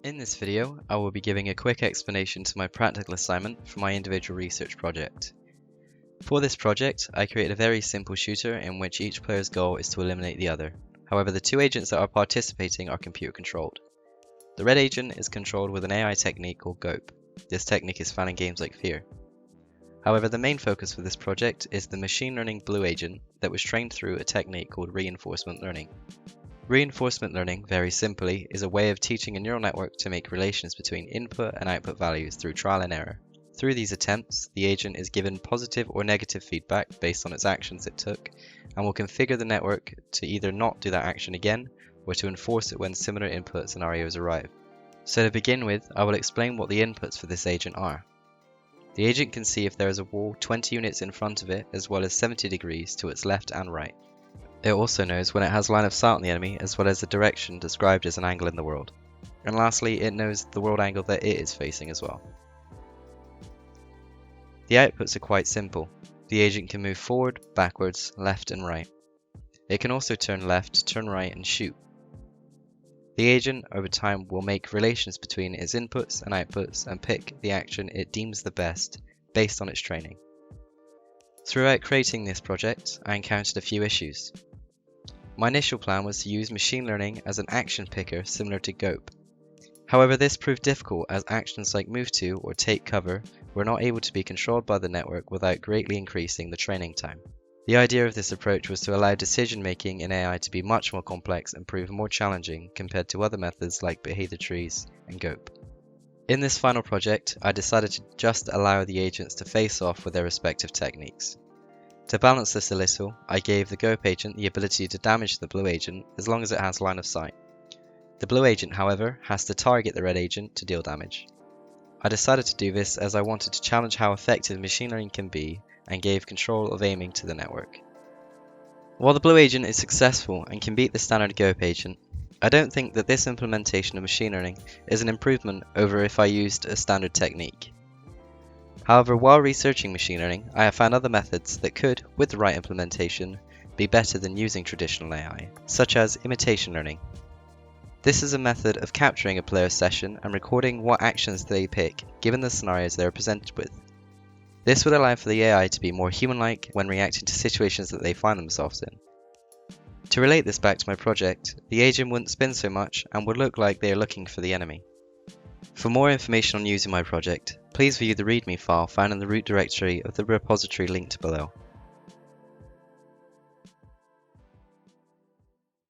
In this video, I will be giving a quick explanation to my practical assignment for my individual research project. For this project, I created a very simple shooter in which each player's goal is to eliminate the other. However, the two agents that are participating are computer controlled. The red agent is controlled with an AI technique called GOAP. This technique is found in games like Fear. However, the main focus for this project is the machine learning blue agent that was trained through a technique called reinforcement learning. Reinforcement learning, very simply, is a way of teaching a neural network to make relations between input and output values through trial and error. Through these attempts, the agent is given positive or negative feedback based on its actions it took, and will configure the network to either not do that action again, or to enforce it when similar input scenarios arrive. So to begin with, I will explain what the inputs for this agent are. The agent can see if there is a wall 20 units in front of it, as well as 70 degrees to its left and right. It also knows when it has line of sight on the enemy, as well as the direction described as an angle in the world. And lastly, it knows the world angle that it is facing as well. The outputs are quite simple. The agent can move forward, backwards, left and right. It can also turn left, turn right and shoot. The agent, over time, will make relations between its inputs and outputs and pick the action it deems the best based on its training. Throughout creating this project, I encountered a few issues. My initial plan was to use machine learning as an action picker similar to GOAP. However, this proved difficult as actions like move to or take cover were not able to be controlled by the network without greatly increasing the training time. The idea of this approach was to allow decision making in AI to be much more complex and prove more challenging compared to other methods like behavior trees and GOAP. In this final project, I decided to just allow the agents to face off with their respective techniques. To balance this a little, I gave the GOAP agent the ability to damage the blue agent as long as it has line of sight. The blue agent, however, has to target the red agent to deal damage. I decided to do this as I wanted to challenge how effective machine learning can be and gave control of aiming to the network. While the blue agent is successful and can beat the standard GOAP agent, I don't think that this implementation of machine learning is an improvement over if I used a standard technique. However, while researching machine learning, I have found other methods that could, with the right implementation, be better than using traditional AI, such as imitation learning. This is a method of capturing a player's session and recording what actions they pick given the scenarios they are presented with. This would allow for the AI to be more human-like when reacting to situations that they find themselves in. To relate this back to my project, the agent wouldn't spin so much and would look like they are looking for the enemy. For more information on using my project, please view the README file found in the root directory of the repository linked below.